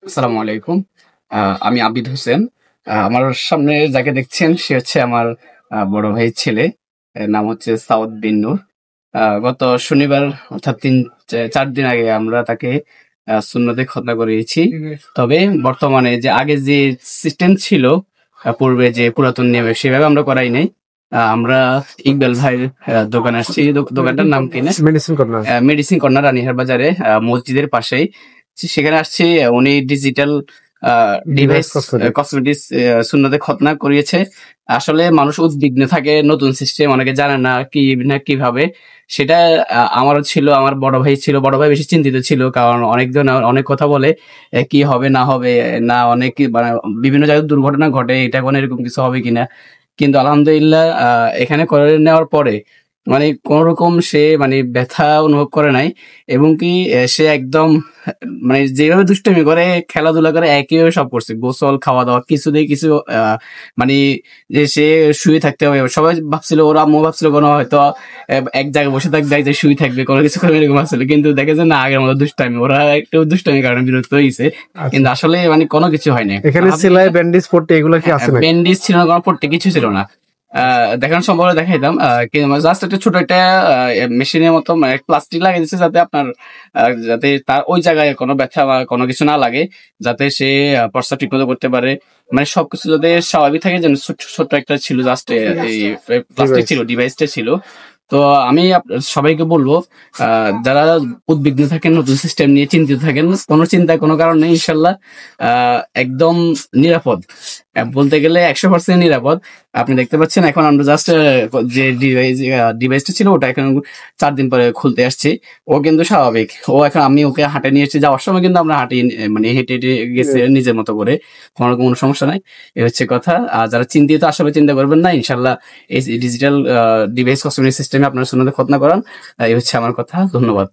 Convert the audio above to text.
আসসালামু আলাইকুম। আমি আবিদ হোসেন। আমার সামনে যাকে দেখছেন সে হচ্ছে আমার বড় ভাইয়ের ছেলে। এর নাম হচ্ছে সাউদ বিন নূর। গত শনিবার অর্থাৎ ৪ দিন আগে আমরা তাকে সুন্নতে খতনা করিয়েছি। তবে বর্তমানে যে আগে যে সিস্টেম ছিল পূর্বে যে পুরাতন নিয়মে সেভাবে আমরা করাই নাই। আমরা ইকবাল ভাইয়ের দোকানে আসছি। দোকানটার নাম কি না? Medicine corner. মেডিসিন কর্নার রানীহার বাজারে মসজিদের পাশেই। সেখানে আসছি উনি ডিজিটাল ডিভাইস কসমেটিক্স সুন্নতে খতনা করিয়েছে। আসলে মানুষ উদ্বিগ্ন থাকে, নতুন সিস্টেম অনেকে জানে না কি না কিভাবে। সেটা আমারও ছিল, আমার বড় ভাই ছিল। বড় ভাই বেশি চিন্তিত ছিল, কারণ অনেকজন অনেক কথা বলে কি হবে না হবে, না অনেক মানে বিভিন্ন জায়গায় দুর্ঘটনা ঘটে, এটা কোনো এরকম কিছু হবে কিনা। কিন্তু আলহামদুলিল্লাহ এখানে করে নেওয়ার পরে মানে কোন রকম সে মানে ব্যথা অনুভব করে নাই, এবং কি সে একদম মানে যেভাবে দুষ্টামি করে খেলাধুলা করে একইভাবে সব করছে, গোসল খাওয়া দাওয়া কিছু দিয়ে কিছু মানে যে সে শুয়ে থাকতে হবে। সবাই ভাবছিল, ওরা আম্মু ভাবছিল কোনো হয়তো এক জায়গায় বসে থাকবে, এক জায়গায় শুয়ে থাকবে, কোনো কিছু করবে এরকম ভাবছিল। কিন্তু দেখে যে না, আগের মতো দুষ্টামি, ওরা একটু দুষ্টামির কারণে বিরক্ত হয়েছে। কিন্তু আসলে মানে কোনো কিছু হয় না। এখানে সেলাই ব্যান্ডেজ পট্টি এগুলো কি আছে? ব্যান্ডেজ ছিল না, কোনো পট্টি কিছু ছিল না। দেখানো সম্ভব দেখাইতাম, জাস্ট একটা ছোট একটা মেশিনের মতো মানে প্লাস্টিক লাগিয়ে দিচ্ছে, যাতে আপনার যাতে তার ওই জায়গায় কোনো ব্যথা বা কোনো কিছু না লাগে, যাতে সে প্রস্রাব ঠিক মতো করতে পারে, মানে সবকিছু যাতে স্বাভাবিক থাকে। যেন ছোট্ট একটা ছিল, জাস্ট এই প্লাস্টিক ছিল, ডিভাইসটা ছিল। তো আমি সবাইকে বলবো, যারা উদ্বিগ্ন থাকেন, নতুন সিস্টেম নিয়ে চিন্তিত থাকেন, কোনো চিন্তার কোনো কারণ নেই। ইনশাল্লাহ একদম নিরাপদ, বলতে গেলে 100% নিরাপদ। আপনি দেখতে পাচ্ছেন এখন আমরা জাস্ট যে ডিভাইসটা ছিল ওটা এখন 4 দিন পরে খুলতে আসছি। ও কিন্তু স্বাভাবিক। ও এখন আমি ওকে হাঁটে নিয়ে এসেছি, যাওয়ার সময় কিন্তু আমরা হাঁটি মানে হেঁটে হেঁটে গেছে নিজের মতো করে, কোনো সমস্যা নাই। এ হচ্ছে কথা। আর যারা চিন্তিত আসলে চিন্তা করবেন না, ইনশাল্লাহ এই ডিজিটাল ডিভাইস কসমেটিক সিস্টেমে আপনার সুন্নতে খতনা করান। এই হচ্ছে আমার কথা। ধন্যবাদ।